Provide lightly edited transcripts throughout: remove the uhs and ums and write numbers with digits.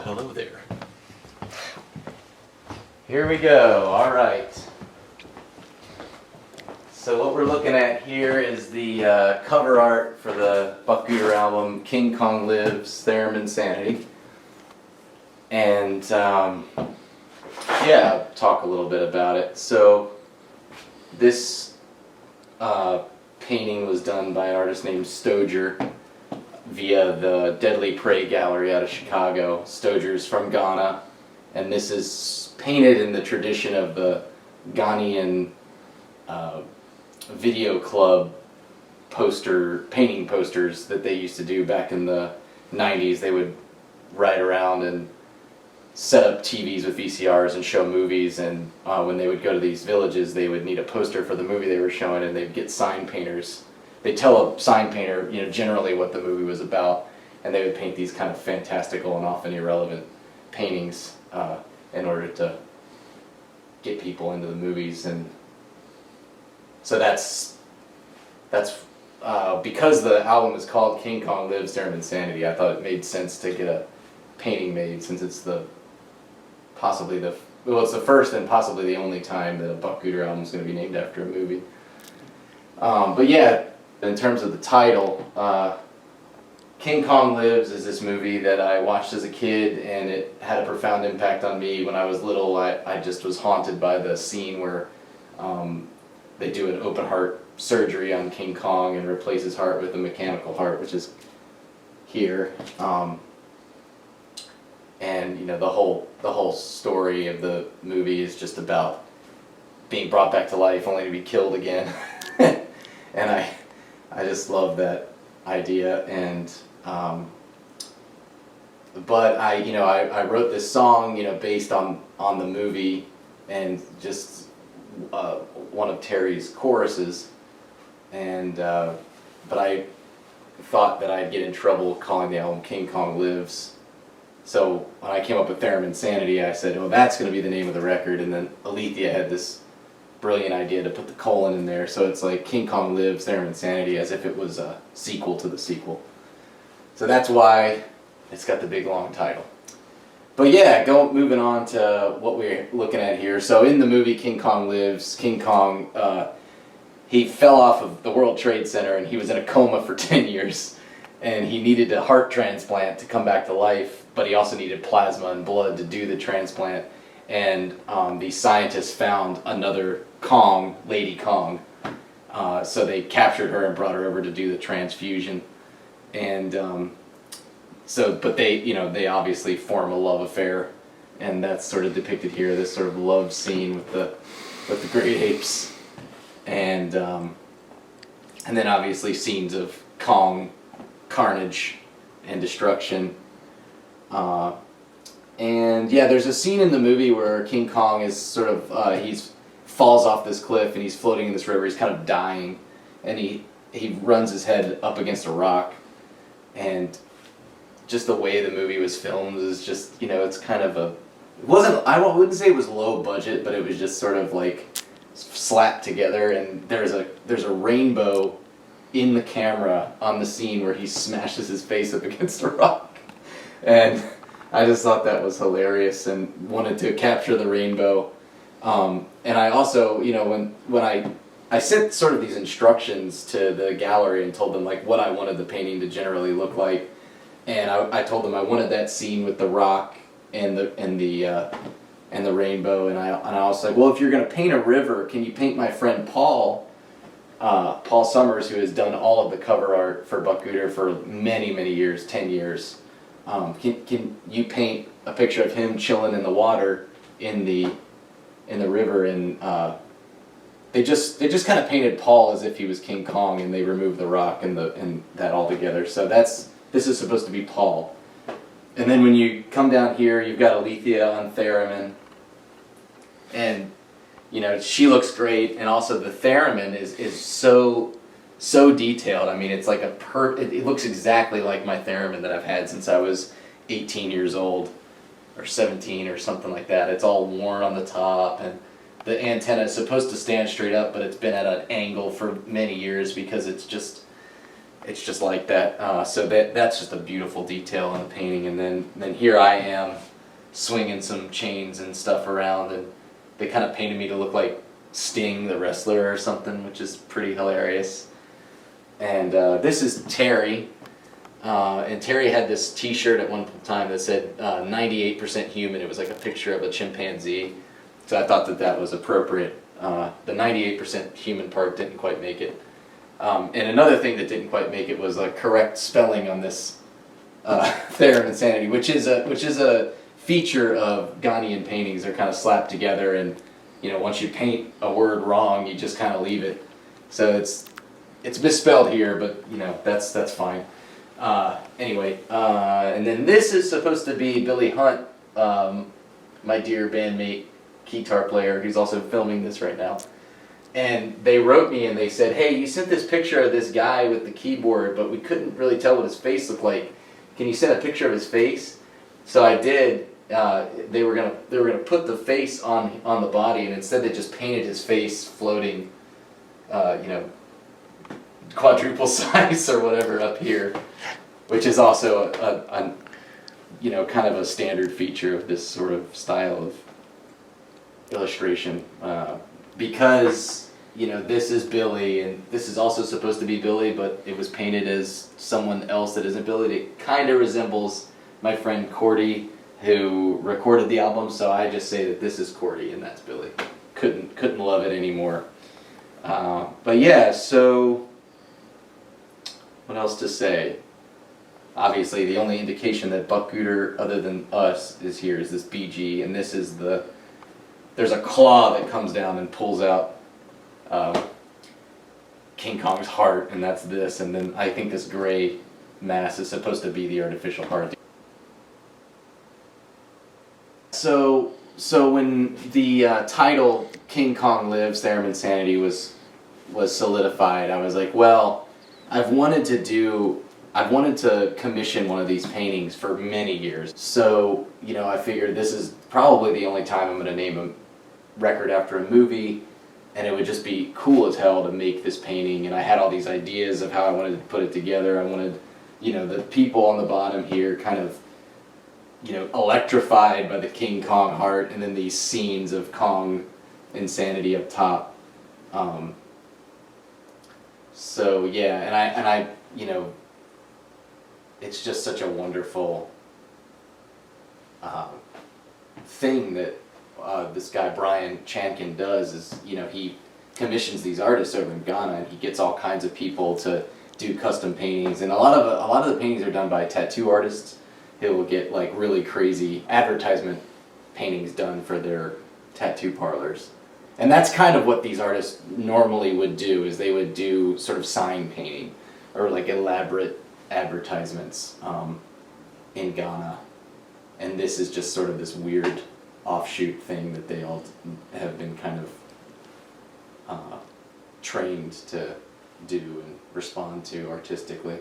hello there. Here we go. All right. So what we're looking at here is the cover art for the Buck Gooter album, King Kong Lives, Thereminsanity. And yeah, I'll talk a little bit about it. So this painting was done by an artist named Stoger via the Deadly Prey Gallery out of Chicago. Stoger's from Ghana, and this is painted in the tradition of the Ghanian video club painting posters that they used to do back in the 90s. They would ride around and set up TVs with VCRs and show movies, and when they would go to these villages, they would need a poster for the movie they were showing, and they'd get sign painters. They'd tell a sign painter, generally what the movie was about, and they would paint these kind of fantastical and often irrelevant paintings in order to get people into the movies. And so that's because the album is called King Kong Lives, Thereminsanity. I thought it made sense to get a painting made, since it's it's the first and possibly the only time that a Buck Gooter album is going to be named after a movie. But yeah, in terms of the title, King Kong Lives is this movie that I watched as a kid, and it had a profound impact on me. When I was little, I just was haunted by the scene where they do an open heart surgery on King Kong and replace his heart with a mechanical heart, which is here. And the whole story of the movie is just about being brought back to life only to be killed again. And I just love that idea. And but I wrote this song based on the movie, and just one of Terry's choruses, and but I thought that I'd get in trouble calling the album King Kong Lives. So when I came up with Thereminsanity, I said, oh, that's going to be the name of the record. And then Alethea had this brilliant idea to put the colon in there. So it's like King Kong Lives, Thereminsanity, as if it was a sequel to the sequel. So that's why it's got the big long title. But yeah, moving on to what we're looking at here. So in the movie King Kong Lives, King Kong, he fell off of the World Trade Center, and he was in a coma for 10 years. And he needed a heart transplant to come back to life, but he also needed plasma and blood to do the transplant. And these scientists found another Kong, Lady Kong, so they captured her and brought her over to do the transfusion. And but they obviously form a love affair, and that's sort of depicted here. This sort of love scene with the great apes, and then obviously scenes of Kong carnage and destruction. And yeah, there's a scene in the movie where King Kong is sort of he's falls off this cliff, and he's floating in this river. He's kind of dying, and he runs his head up against a rock, and just the way the movie was filmed is just it's kind of I wouldn't say it was low budget, but it was just sort of like slapped together. And there's a rainbow in the camera on the scene where he smashes his face up against a rock, and I just thought that was hilarious and wanted to capture the rainbow. And I also, when I sent sort of these instructions to the gallery and told them like what I wanted the painting to generally look like, and I told them I wanted that scene with the rock and the rainbow, and I was like, well, if you're going to paint a river, can you paint my friend Paul Summers, who has done all of the cover art for Buck Gooter for many, many years, 10 years. Can you paint a picture of him chilling in the water in the river? And they just kind of painted Paul as if he was King Kong, and they removed the rock and that all together. So this is supposed to be Paul. And then when you come down here, you've got Alethea on theremin, and she looks great, and also the theremin is so detailed. I mean, it's like it looks exactly like my theremin that I've had since I was 18 years old, or 17 or something like that. It's all worn on the top, and the antenna is supposed to stand straight up, but it's been at an angle for many years because it's it's just like that. So that's just a beautiful detail in the painting. And then here I am swinging some chains and stuff around, and they kind of painted me to look like Sting, the wrestler, or something, which is pretty hilarious. And this is Terry. And Terry had this t-shirt at one time that said 98% human. It was like a picture of a chimpanzee. So I thought that was appropriate. The 98% human part didn't quite make it. And another thing that didn't quite make it was a correct spelling on this Thereminsanity, which is a feature of Ghanian paintings. They're kind of slapped together, and once you paint a word wrong, you just kind of leave it. So it's misspelled here, but that's fine. Anyway, and then this is supposed to be Billy Hunt, my dear bandmate, guitar player, who's also filming this right now. And they wrote me and they said, hey, you sent this picture of this guy with the keyboard, but we couldn't really tell what his face looked like. Can you send a picture of his face? So I did. They were gonna put the face on the body, and instead they just painted his face floating, quadruple size or whatever up here, which is also a kind of a standard feature of this sort of style of illustration, because this is Billy, and this is also supposed to be Billy, but it was painted as someone else that isn't Billy. It kind of resembles my friend Cordy, who recorded the album, so I just say that this is Cordy and that's Billy. Couldn't love it anymore. But yeah, so what else to say? Obviously, the only indication that Buck Gooter, other than us, is here is this BG, and this is there's a claw that comes down and pulls out King Kong's heart, and that's this, and then I think this gray mass is supposed to be the artificial heart. So when the title King Kong Lives, Thereminsanity was solidified, I was like, well, I've wanted to commission one of these paintings for many years. So, I figured this is probably the only time I'm going to name a record after a movie, and it would just be cool as hell to make this painting. And I had all these ideas of how I wanted to put it together. I wanted, the people on the bottom here kind of, electrified by the King Kong heart, and then these scenes of Kong insanity up top. So yeah, and I it's just such a wonderful thing that this guy Brian Chankin does is, he commissions these artists over in Ghana, and he gets all kinds of people to do custom paintings, and a lot of the paintings are done by tattoo artists who will get like really crazy advertisement paintings done for their tattoo parlors. And that's kind of what these artists normally would do, is they would do sort of sign painting or like elaborate advertisements in Ghana. And this is just sort of this weird offshoot thing that they all have been kind of trained to do and respond to artistically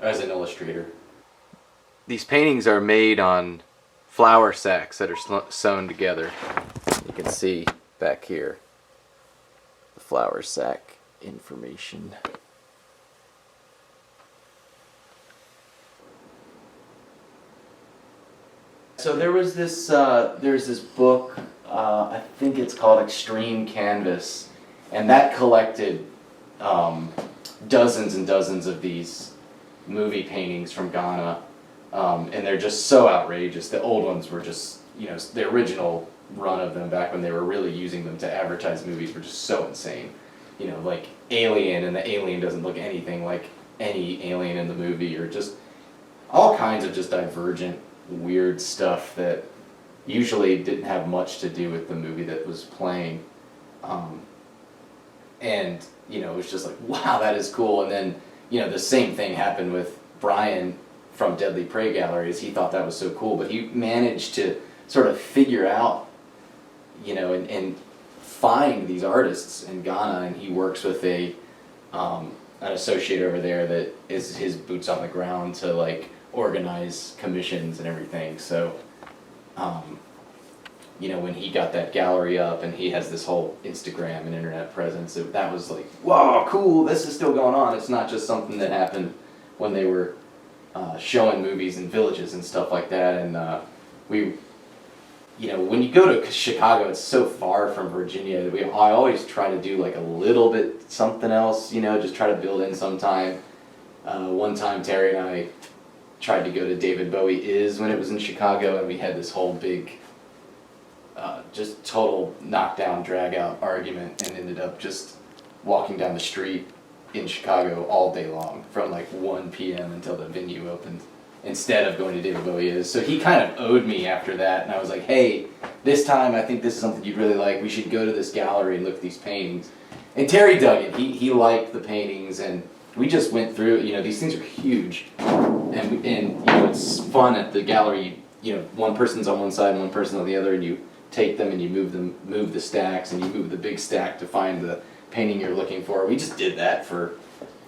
as an illustrator. These paintings are made on flour sacks that are sewn together. You can see back here the flour sack information. So there's this book, I think it's called Extreme Canvas, and that collected dozens and dozens of these movie paintings from Ghana, and they're just so outrageous. The old ones were just, the original run of them back when they were really using them to advertise movies were just so insane. Like Alien, and the alien doesn't look anything like any alien in the movie, or just all kinds of just divergent, weird stuff that usually didn't have much to do with the movie that was playing. And, it was just like, wow, that is cool. And then, the same thing happened with Brian from Deadly Prey Galleries. He thought that was so cool, but he managed to sort of figure out, and find these artists in Ghana, and he works with an associate over there that is his boots on the ground to like organize commissions and everything. So when he got that gallery up and he has this whole Instagram and internet presence, that was like, whoa, cool, this is still going on. It's not just something that happened when they were showing movies in villages and stuff like that. And when you go to Chicago, it's so far from Virginia that I always try to do like a little bit something else, just try to build in some time. One time Terry and I tried to go to David Bowie when it was in Chicago, and we had this whole big just total knockdown, drag out argument, and ended up just walking down the street in Chicago all day long from like 1 p.m. until the venue opened, instead of going to David Bowie So he kind of owed me after that, and I was like, hey, this time I think this is something you'd really like. We should go to this gallery and look at these paintings. And Terry dug it. He liked the paintings, and we just went through, these things are huge. And it's fun at the gallery. One person's on one side and one person on the other, and you take them and you move the stacks, and you move the big stack to find the painting you're looking for. We just did that for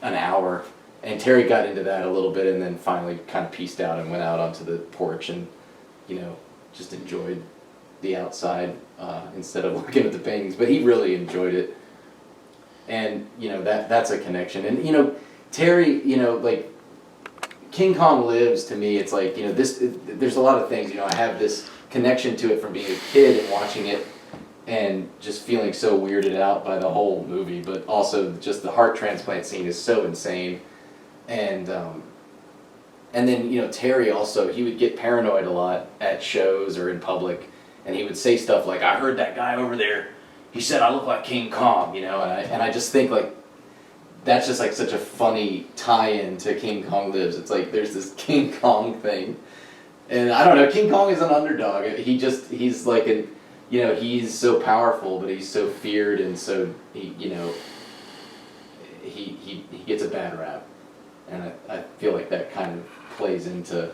an hour, and Terry got into that a little bit, and then finally kind of pieced out and went out onto the porch and just enjoyed the outside instead of looking at the paintings. But he really enjoyed it, and that's a connection. And Terry, like King Kong Lives, to me, it's like there's a lot of things. I have this connection to it from being a kid and watching it and just feeling so weirded out by the whole movie, but also just the heart transplant scene is so insane. And then Terry also, he would get paranoid a lot at shows or in public, and he would say stuff like, I heard that guy over there, he said I look like King Kong, and I just think like that's just like such a funny tie-in to King Kong Lives. It's like there's this King Kong thing. And I don't know, King Kong is an underdog. He's like he's so powerful, but he's so feared, and so he gets a bad rap. And I feel like that kind of plays into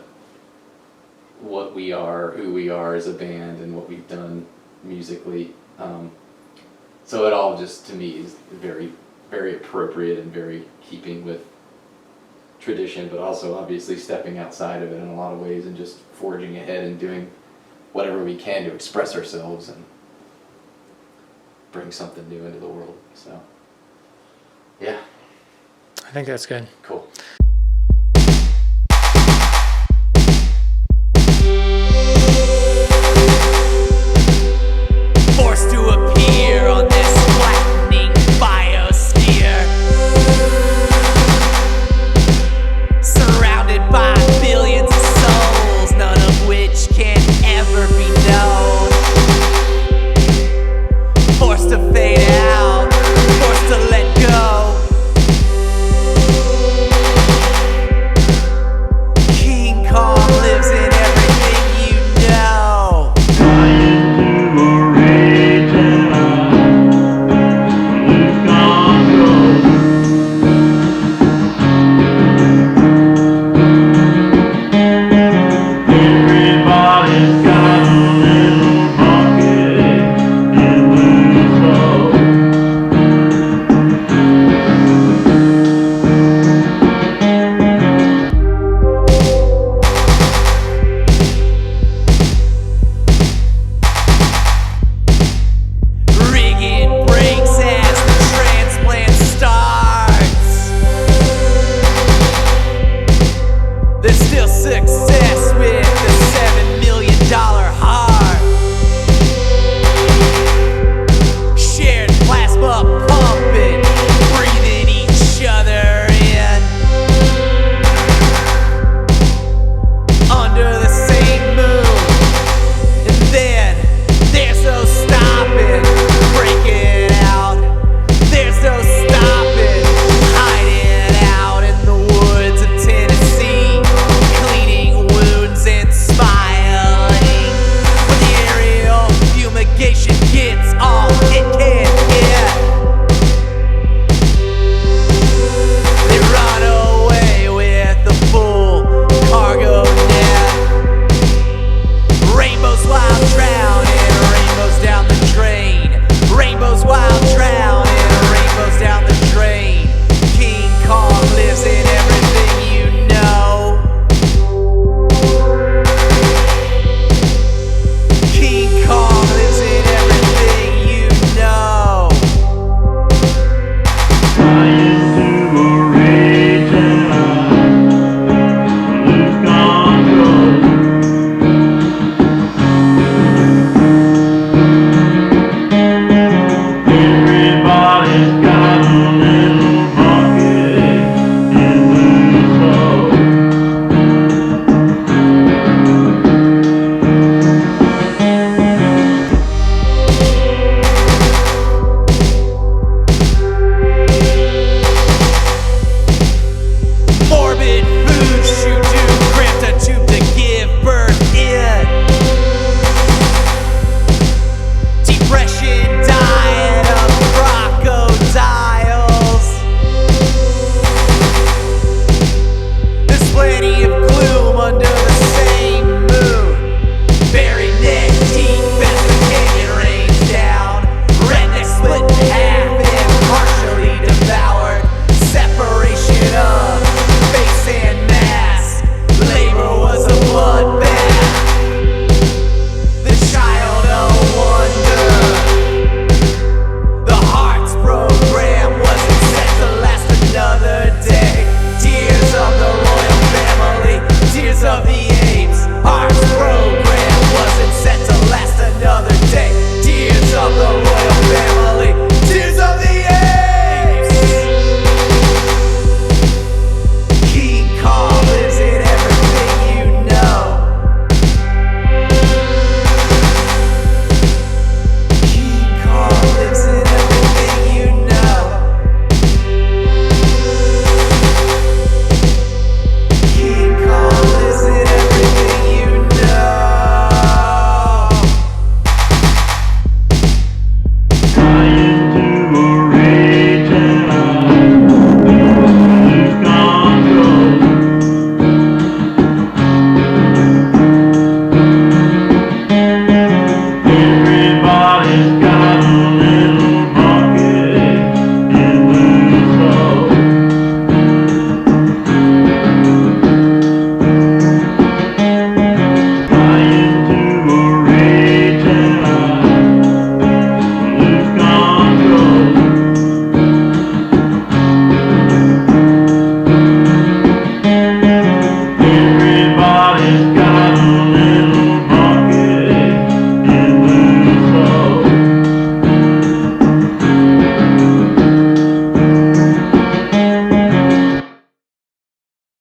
what we are, who we are as a band, and what we've done musically. So it all just, to me, is very, very appropriate and very keeping with tradition, but also obviously stepping outside of it in a lot of ways and just forging ahead and doing whatever we can to express ourselves and bring something new into the world. So, yeah. I think that's good. Cool.